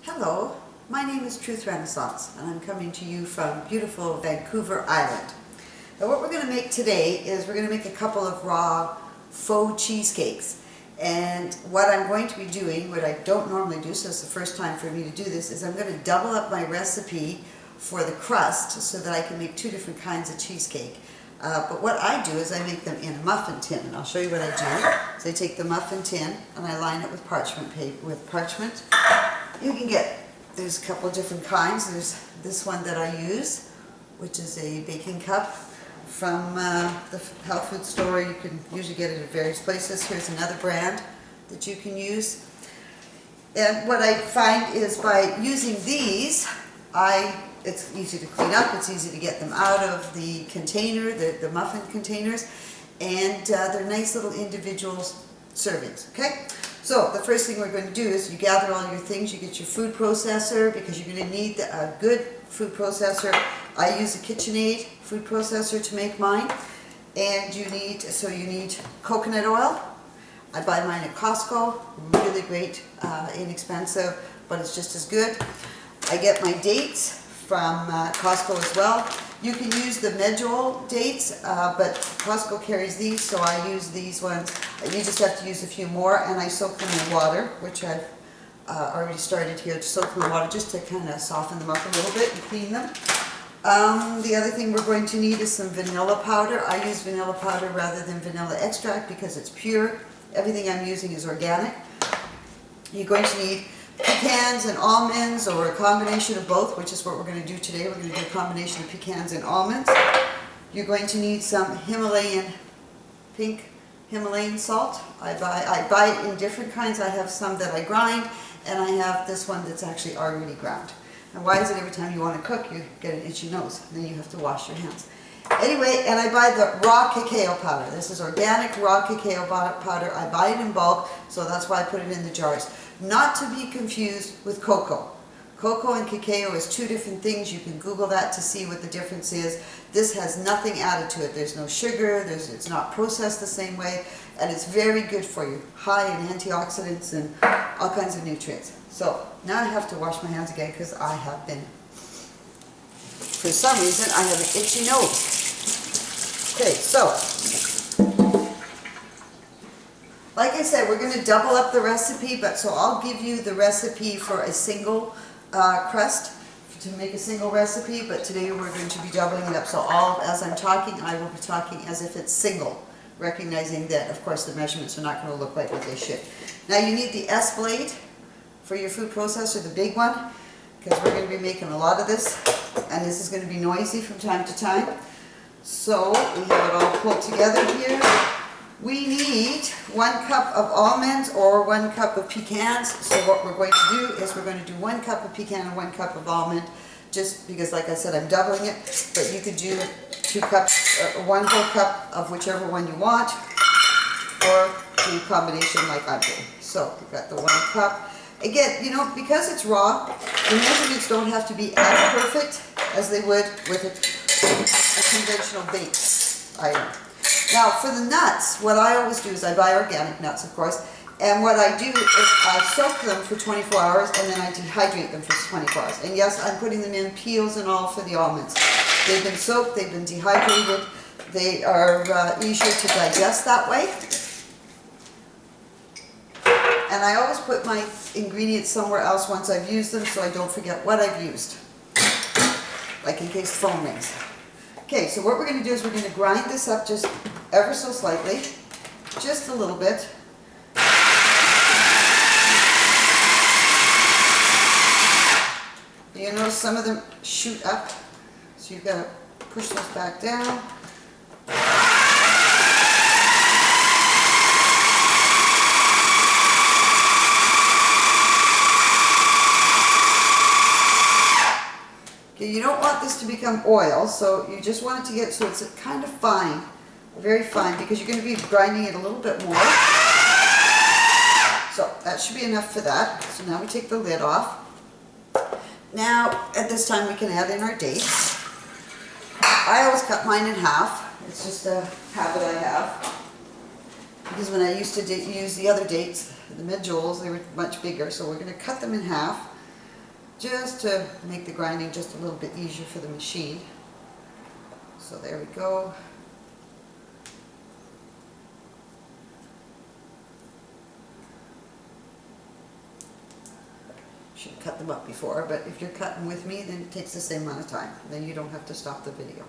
Hello, my name is Truth Renaissance and I'm coming to you from beautiful Vancouver Island. Now what we're going to make today is we're going to make a couple of raw faux cheesecakes. And what I'm going to be doing, what I don't normally do, so it's the first time for me to do this, is I'm going to double up my recipe for the crust so that I can make two different kinds of cheesecake. But what I do is I make them in a muffin tin, and I'll show you what I do. So I take the muffin tin and I line it with parchment paper. You can get, there's a couple of different kinds. There's this one that I use, which is a baking cup from the health food store. You can usually get it at various places. Here's another brand that you can use. And what I find is by using these, it's easy to clean up, it's easy to get them out of the container, the muffin containers, and they're nice little individual servings, okay? So the first thing we're going to do is you gather all your things, you get your food processor, because you're going to need a good food processor. I use a KitchenAid food processor to make mine, and you need coconut oil. I buy mine at Costco, really great, inexpensive, but it's just as good. I get my dates from Costco as well. You can use the medjol dates, but Costco carries these, so I use these ones. You just have to use a few more, and I soak them in water, which I've already started here to soak them in water just to kind of soften them up a little bit and clean them. The other thing we're going to need is some vanilla powder. I use vanilla powder rather than vanilla extract because it's pure. Everything I'm using is organic. You're going to need pecans and almonds, or a combination of both, which is what we're going to do today. We're going to do a combination of pecans and almonds. You're going to need some pink Himalayan salt. I buy it in different kinds. I have some that I grind, and I have this one that's actually already ground. And why is it every time you want to cook, you get an itchy nose, and then you have to wash your hands? Anyway, and I buy the raw cacao powder. This is organic raw cacao powder. I buy it in bulk, so that's why I put it in the jars. Not to be confused with cocoa. Cocoa and cacao is two different things. You can Google that to see what the difference is. This has nothing added to it. There's no sugar, it's not processed the same way, and it's very good for you. High in antioxidants and all kinds of nutrients. So now I have to wash my hands again because I have been, for some reason, I have an itchy nose. Okay, so like I said, we're going to double up the recipe, so I'll give you the recipe for a single crust to make a single recipe, but today we're going to be doubling it up. So as I'm talking, I will be talking as if it's single, recognizing that, of course, the measurements are not going to look like what they should. Now you need the S blade for your food processor, the big one, because we're going to be making a lot of this, and this is going to be noisy from time to time. So we have it all pulled together here. We need 1 cup of almonds or 1 cup of pecans. So what we're going to do is we're going to do 1 cup of pecan and 1 cup of almond, just because, like I said, I'm doubling it. But you could do 2 cups, 1 whole cup of whichever one you want, or do a combination like I'm doing. So we've got the 1 cup. Again, because it's raw, the measurements don't have to be as perfect as they would with a conventional baked item. Now for the nuts, what I always do is I buy organic nuts, of course, and what I do is I soak them for 24 hours and then I dehydrate them for 24 hours. And yes, I'm putting them in peels and all for the almonds. They've been soaked, they've been dehydrated, they are easier to digest that way. And I always put my ingredients somewhere else once I've used them so I don't forget what I've used, like in case the phone rings. Okay, so what we're going to do is we're going to grind this up just ever so slightly, just a little bit. You notice some of them shoot up, so you've got to push those back down. Okay, you don't want this to become oil, so you just want it to get so it's kind of fine, very fine, because you're going to be grinding it a little bit more. So that should be enough for that. So now we take the lid off. Now at this time we can add in our dates. I always cut mine in half. It's just a habit I have. because when I used to use the other dates, the medjols, they were much bigger. So we're going to cut them in half just to make the grinding just a little bit easier for the machine. So there we go. Should have cut them up before, but if you're cutting with me, then it takes the same amount of time. Then you don't have to stop the video.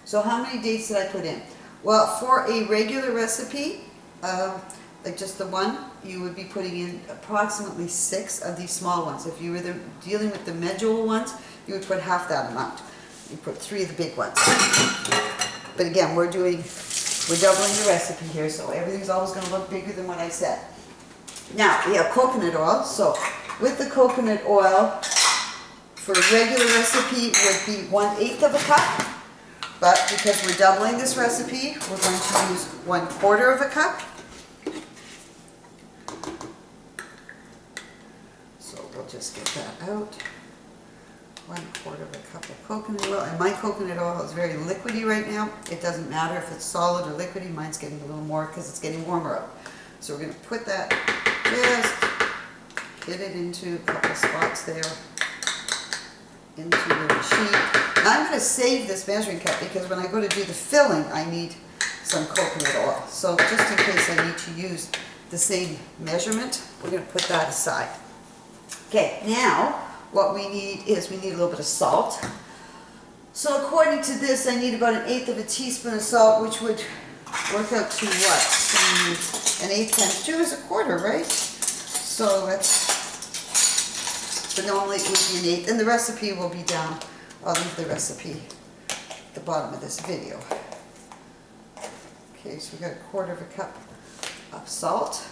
So how many dates did I put in? Well, for a regular recipe, like just the one, you would be putting in approximately 6 of these small ones. If you were dealing with the medjol ones, you would put half that amount. You put 3 of the big ones. But again, we're doubling the recipe here, so everything's always going to look bigger than what I said. Now, we have coconut oil. So with the coconut oil, for a regular recipe, it would be 1/8 of a cup. But because we're doubling this recipe, we're going to use 1/4 of a cup. So we'll just get that out. 1/4 of a cup of coconut oil. And my coconut oil is very liquidy right now. It doesn't matter if it's solid or liquidy. Mine's getting a little more because it's getting warmer out. So we're going to put that, just get it into a couple of spots there, into the machine. Now I'm going to save this measuring cup because when I go to do the filling, I need some coconut oil. So just in case I need to use the same measurement, we're going to put that aside. Okay, now what we need is we need a little bit of salt. So according to this, I need about 1/8 of a teaspoon of salt, which would work out to what? 1/8 times 2 is 1/4, right? So that's, but normally it would be 1/8, and the recipe will be down. I'll leave the recipe at the bottom of this video. Okay, so we got 1/4 of a cup of salt.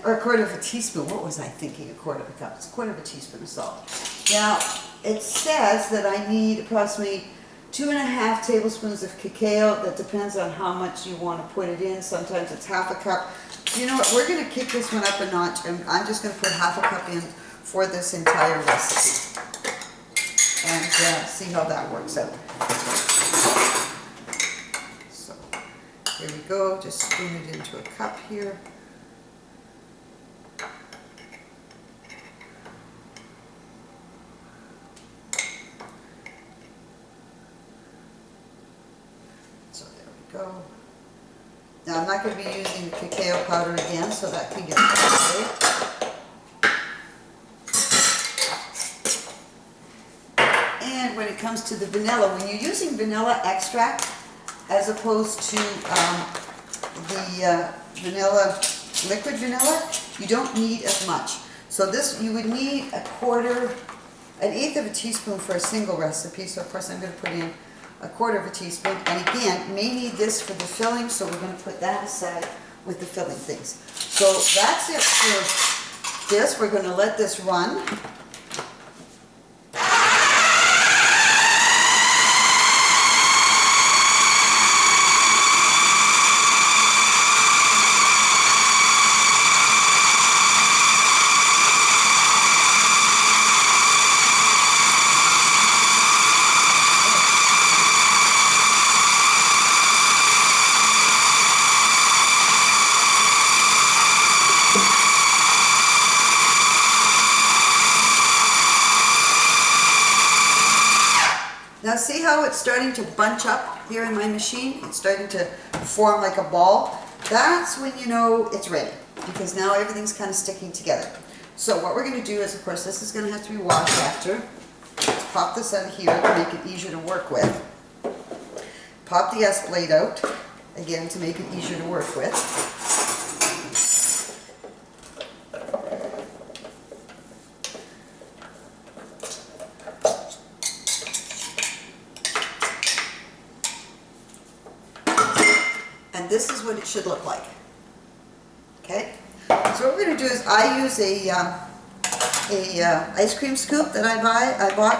Or 1/4 of a teaspoon. What was I thinking? 1/4 of a cup. It's 1/4 of a teaspoon of salt. Now, it says that I need approximately 2.5 tablespoons of cacao. That depends on how much you want to put it in. Sometimes it's half a cup. So you know what? We're going to kick this one up a notch, and I'm just going to put half a cup in for this entire recipe. And see how that works out. So, here we go. Just spoon it into a cup here. Go. Now I'm not going to be using cacao powder again, so that can get away. And when it comes to the vanilla, when you're using vanilla extract as opposed to the liquid vanilla, you don't need as much. So this, you would need 1/8 of a teaspoon for a single recipe. So of course I'm going to put in 1/4 of a teaspoon, and again, may need this for the filling, so we're going to put that aside with the filling things. So that's it for this. We're going to let this run. Now see how it's starting to bunch up here in my machine? It's starting to form like a ball. That's when you know it's ready, because now everything's kind of sticking together. So what we're going to do is, of course, this is going to have to be washed after. Let's pop this out of here to make it easier to work with. Pop the S blade out, again, to make it easier to work with. And this is what it should look like. Okay? So what we're going to do is, I use a ice cream scoop that I bought.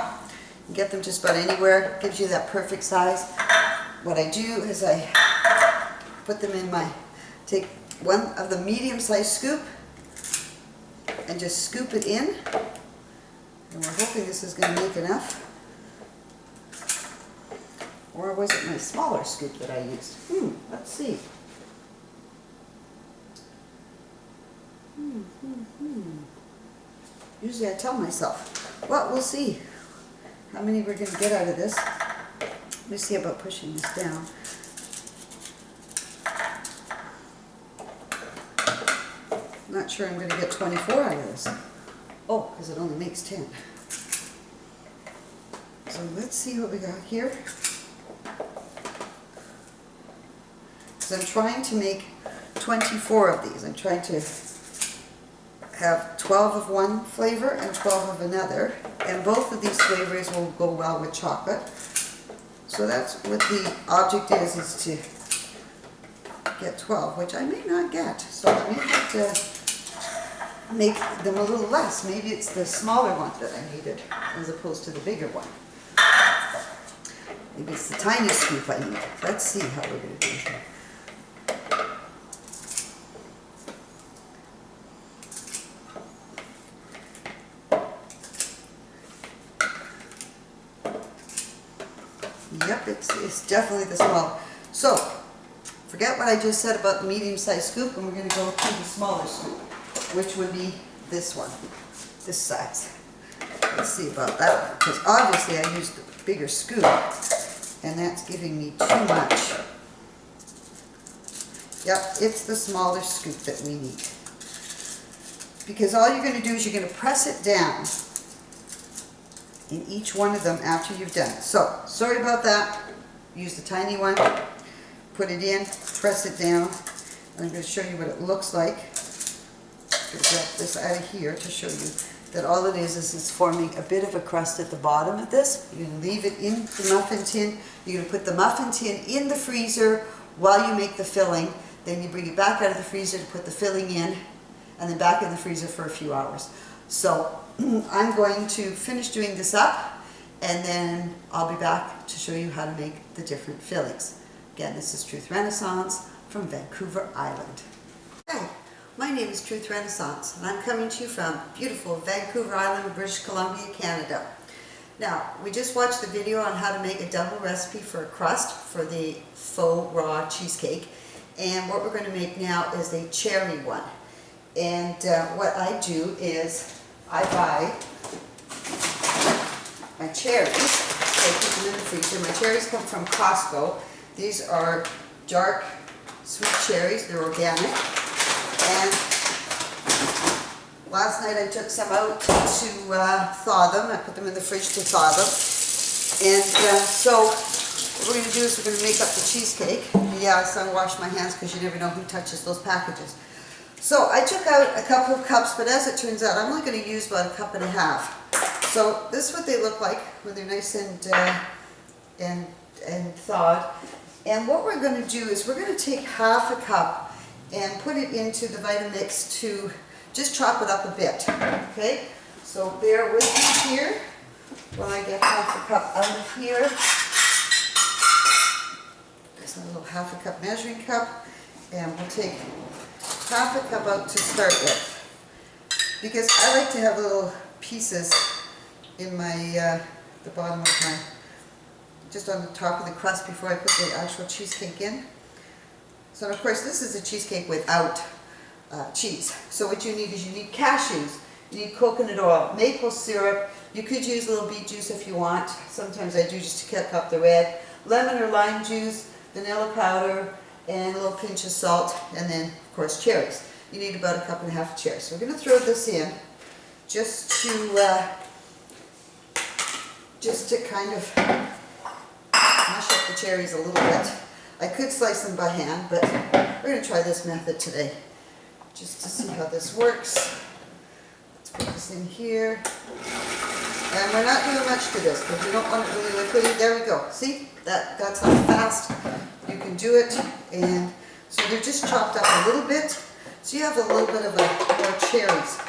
You get them just about anywhere. It gives you that perfect size. What I do is I put them in take one of the medium-sized scoop and just scoop it in. And we're hoping this is going to make enough. Or was it my smaller scoop that I used? Let's see. Usually I tell myself, well, we'll see how many we're going to get out of this. Let me see about pushing this down. I'm not sure I'm going to get 24 out of this. Oh, because it only makes 10. So let's see what we got here. Because I'm trying to make 24 of these. I'm trying to have 12 of one flavor and 12 of another. And both of these flavors will go well with chocolate. So that's what the object is to get 12, which I may not get. So I may have to make them a little less. Maybe it's the smaller one that I needed as opposed to the bigger one. Maybe it's the tiny scoop I need. Let's see how we're going to do here. Yep, it's definitely the small. So, forget what I just said about the medium-sized scoop, and we're going to go to the smaller scoop, which would be this one, this size. Let's see about that one, because obviously I used the bigger scoop, and that's giving me too much. Yep, it's the smaller scoop that we need. Because all you're going to do is you're going to press it down in each one of them after you've done it. So, sorry about that. Use the tiny one, put it in, press it down. And I'm going to show you what it looks like. I'm going to grab this out of here to show you that all it is it's forming a bit of a crust at the bottom of this. You're going to leave it in the muffin tin. You're going to put the muffin tin in the freezer while you make the filling. Then you bring it back out of the freezer to put the filling in, and then back in the freezer for a few hours. So I'm going to finish doing this up, and then I'll be back to show you how to make the different fillings. Again, this is Truth Renaissance from Vancouver Island. Hi, my name is Truth Renaissance, and I'm coming to you from beautiful Vancouver Island, British Columbia, Canada. Now, we just watched the video on how to make a double recipe for a crust for the faux raw cheesecake, and what we're going to make now is a cherry one. And what I do is I buy my cherries, so I put them in the freezer. My cherries come from Costco. These are dark sweet cherries, they're organic. And last night I took some out to thaw them. I put them in the fridge to thaw them. And so what we're going to do is we're going to make up the cheesecake. Yes, I wash my hands because you never know who touches those packages. So I took out a couple of cups, but as it turns out, I'm only going to use about a cup and a half. So this is what they look like when they're nice and thawed. And what we're going to do is we're going to take half a cup and put it into the Vitamix to just chop it up a bit. Okay? So bear with me here while I get half a cup out of here. There's a little half a cup measuring cup, and we'll take half a cup out to start with, because I like to have little pieces in my the bottom of my, just on the top of the crust before I put the actual cheesecake in. So of course this is a cheesecake without cheese. So what you need is you need cashews, you need coconut oil, maple syrup. You could use a little beet juice if you want. Sometimes I do just to kick up the red. Lemon or lime juice, vanilla powder, and a little pinch of salt, and then of course cherries. You need about a cup and a half of cherries. So we're going to throw this in just to kind of mash up the cherries a little bit. I could slice them by hand, but we're going to try this method today just to see how this works. Let's put this in here. And we're not doing much to this because we don't want it really liquidy. There we go. See? That's how fast you can do it. And so they're just chopped up a little bit. So you have a little bit of more cherries.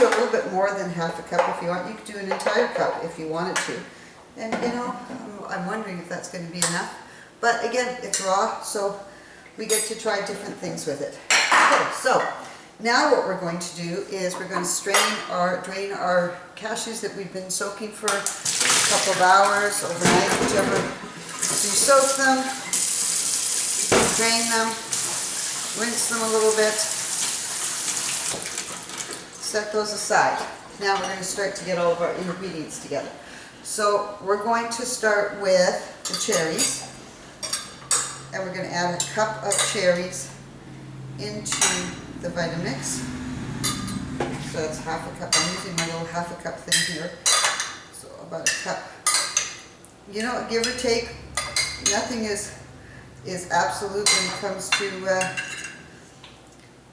A little bit more than half a cup if you want. You could do an entire cup if you wanted to. And you know, I'm wondering if that's going to be enough. But again, it's raw, so we get to try different things with it. Okay, so now what we're going to do is we're going to drain our cashews that we've been soaking for a couple of hours, overnight, whichever. So you soak them, drain them, rinse them a little bit, set those aside. Now we're going to start to get all of our ingredients together. So we're going to start with the cherries, and we're going to add a cup of cherries into the Vitamix. So that's half a cup. I'm using my little half a cup thing here. So about a cup. You know, give or take, nothing is absolute when it comes to,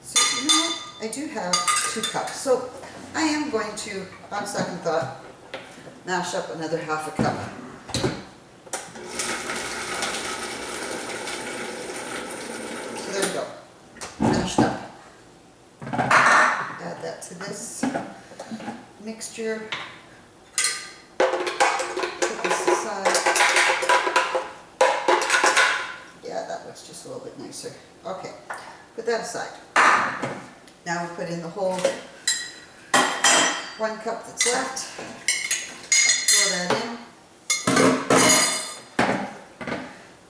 so you know what? I do have 2 cups. So I am going to, on second thought, mash up another half a cup. So there we go, mashed up. Add that to this mixture. Put this aside. Yeah, that looks just a little bit nicer. Okay, put that aside. Now we put in the whole 1 cup that's left. Throw that in.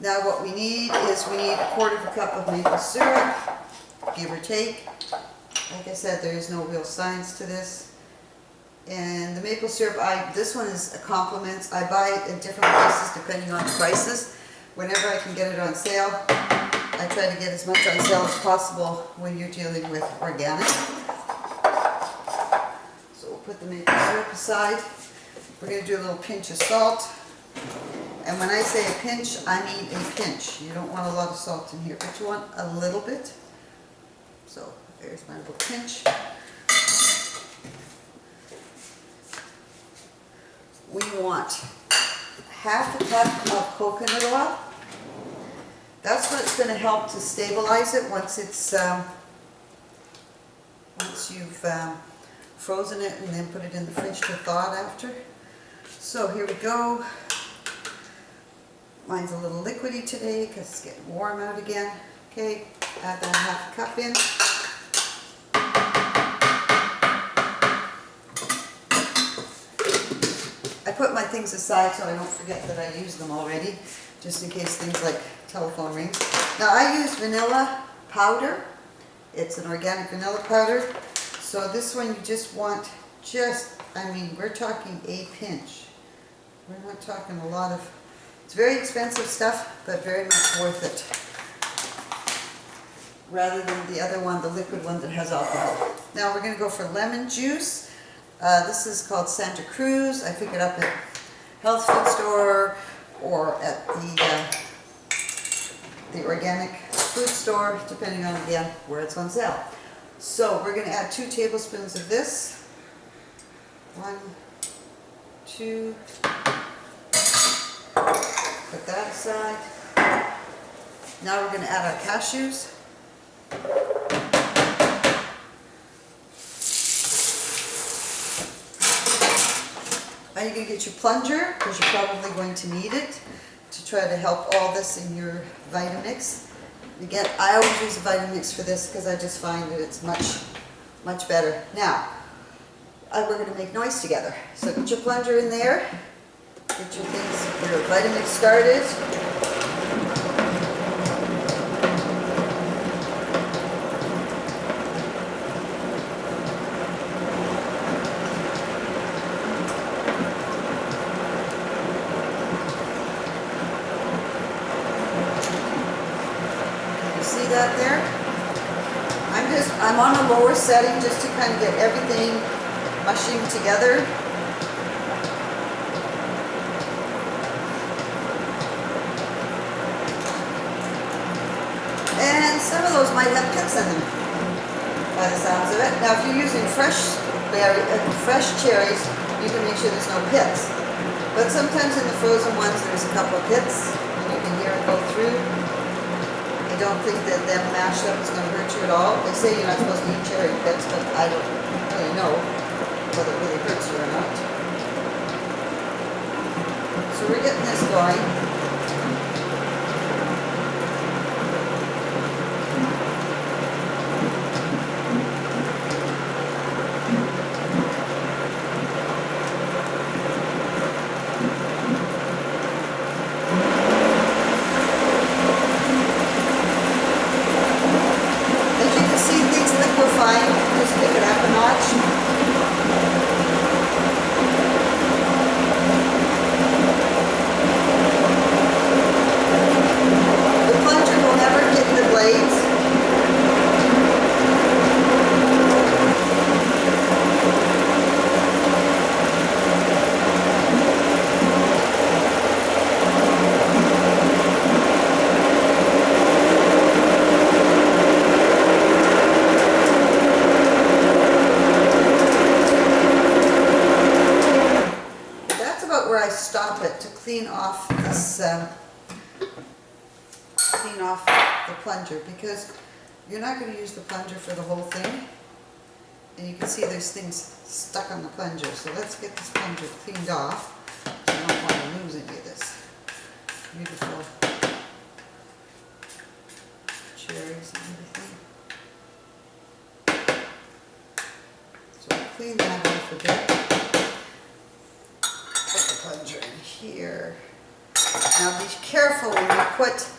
Now what we need is we need 1/4 cup of maple syrup, give or take. Like I said, there is no real science to this. And the maple syrup, this one is a compliment. I buy it at different places depending on the prices. Whenever I can get it on sale, I try to get as much on sale as possible when you're dealing with organic. So we'll put the maple syrup aside. We're going to do a little pinch of salt. And when I say a pinch, I mean a pinch. You don't want a lot of salt in here, but you want a little bit. So there's my little pinch. We want half a cup of coconut oil. That's what's going to help to stabilize it once it's once you've frozen it and then put it in the fridge to thaw it after. So here we go. Mine's a little liquidy today because it's getting warm out again. Okay, add that half a cup in. I put my things aside so I don't forget that I used them already, just in case things like telephone rings. Now I use vanilla powder. It's an organic vanilla powder. So this one you just want I mean, we're talking a pinch. We're not talking a lot of, it's very expensive stuff, but very much worth it. Rather than the other one, the liquid one that has alcohol. Now we're going to go for lemon juice. This is called Santa Cruz. I pick it up at health food store or at the organic food store, depending on, again, where it's on sale. So we're going to add 2 tablespoons of this. 1, 2. Put that aside. Now we're going to add our cashews. Now you're going to get your plunger, because you're probably going to need it to try to help all this in your Vitamix. Again, I always use a Vitamix for this because I just find that it's much better. Now, we're going to make noise together. So get your plunger in there, get your things, your Vitamix started. See that there? I'm on a lower setting just to kind of get everything mushing together. And some of those might have pits in them, by the sounds of it. Now if you're using fresh cherries, you can make sure there's no pits. But sometimes in the frozen ones there's a couple of pits, and you can hear it go through. I don't think that them mashed up is going to hurt you at all. They say you're not supposed to eat cherry pits, but I don't really know whether it really hurts you or not. So we're getting this going. I stop it to clean off this, clean off the plunger, because you're not going to use the plunger for the whole thing. And you can see there's things stuck on the plunger. So let's get this plunger cleaned off. I don't want to lose any of this beautiful cherries and everything. So I'll clean that off a bit. Put the plunger in here. Now be careful when you put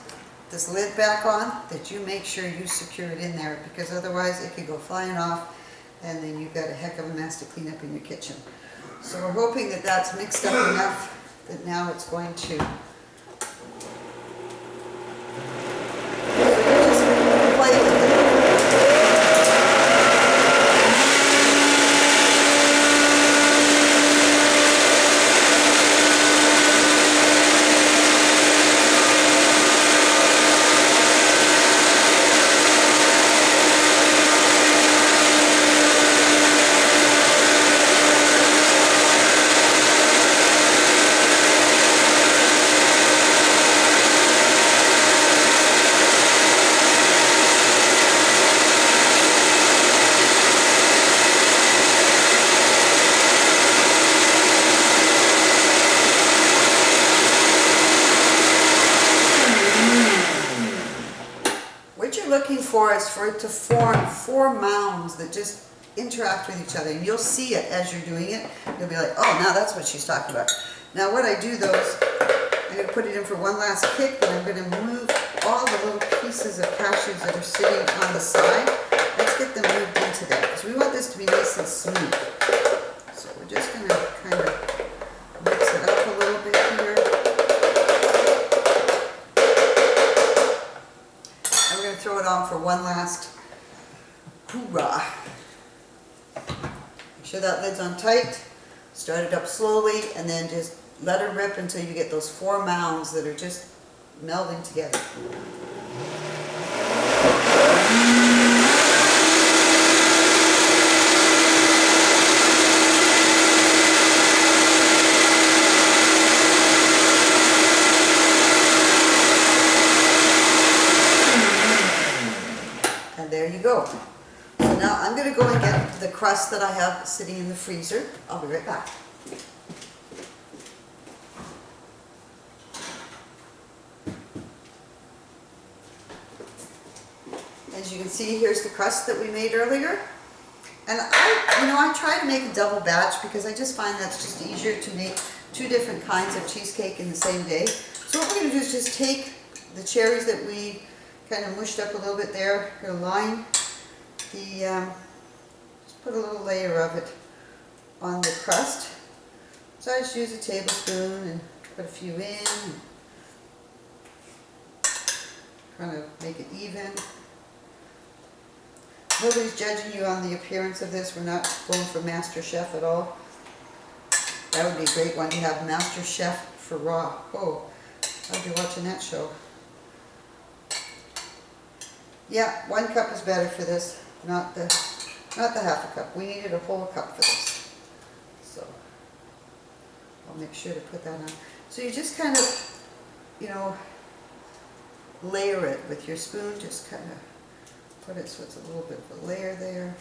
this lid back on that you make sure you secure it in there, because otherwise it could go flying off and then you've got a heck of a mess to clean up in your kitchen. So we're hoping that that's mixed up enough that now it's going to, so you just play with it. Looking for is for it to form 4 mounds that just interact with each other, and you'll see it as you're doing it. You'll be like, oh, now that's what she's talking about. Now what I do though is I'm going to put it in for one last kick, but I'm going to move all the little pieces of cashews that are sitting on the side. Let's get them moved into there, because we want this to be nice and smooth. So we're just going to kind of mix it up a little bit here. Throw it on for one last hoorah. Make sure that lid's on tight. Start it up slowly and then just let her rip until you get those 4 mounds that are just melding together. There you go. So now I'm going to go and get the crust that I have sitting in the freezer. I'll be right back. As you can see, here's the crust that we made earlier. And I try to make a double batch because I just find that's just easier to make 2 different kinds of cheesecake in the same day. So what we're going to do is just take the cherries that we kind of mushed up a little bit there, your line, just put a little layer of it on the crust. So I just use a tablespoon and put a few in, kind of make it even. Nobody's judging you on the appearance of this. We're not going for Master Chef at all. That would be a great one to have, Master Chef for raw. Oh, I'll be watching that show. Yeah, 1 cup is better for this, not the half a cup. We needed a whole cup for this. So I'll make sure to put that on. So you just kind of, layer it with your spoon. Just kind of put it so it's a little bit of a layer there.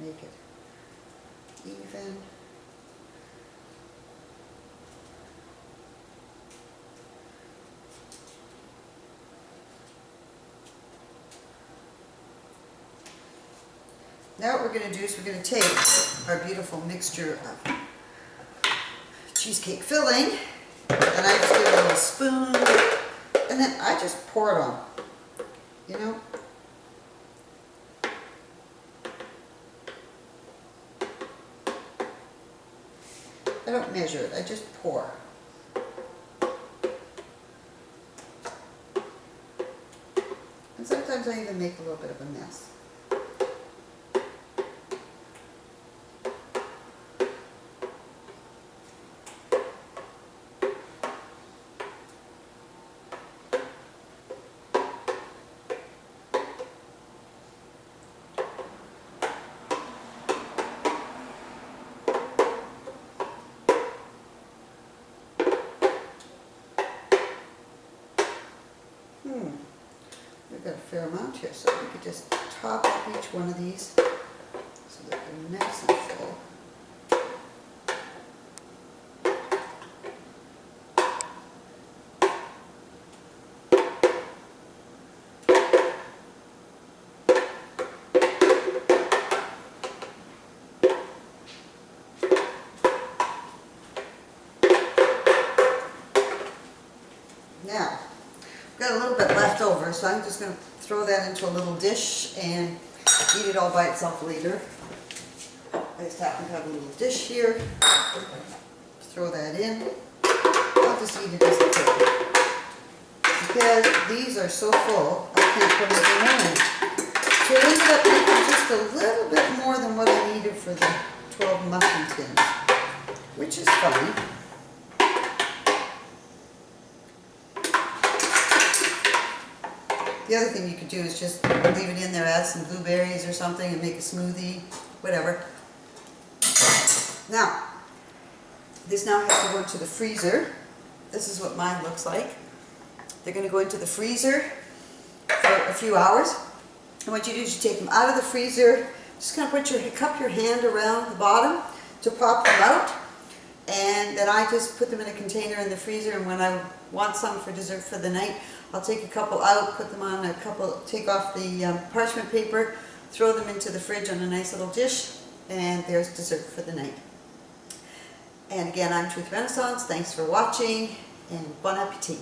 Make it even. Now what we're going to do is we're going to take our beautiful mixture of cheesecake filling, and I just give it a little spoon, and then I just pour it on, I don't measure it, I just pour. And sometimes I even make a little bit of a mess. We've got a fair amount here, so we could just top up each one of these so that they're nice and full. Now, I've got a little bit left over, so I'm just going to throw that into a little dish and eat it all by itself later. I just happen to have a little dish here. Throw that in. I'll just eat it as a cake. Because these are so full, I can't put anything more in. So I ended up making just a little bit more than what I needed for the 12 muffin tins, which is fine. The other thing you could do is just leave it in there, add some blueberries or something and make a smoothie, whatever. Now, this now has to go into the freezer. This is what mine looks like. They're going to go into the freezer for a few hours. And what you do is you take them out of the freezer, just kind of cup your hand around the bottom to pop them out. And then I just put them in a container in the freezer, and when I want some for dessert for the night, I'll take a couple out, put them on a couple, take off the parchment paper, throw them into the fridge on a nice little dish, and there's dessert for the night. And again, I'm Truth Renaissance. Thanks for watching, and bon appetit.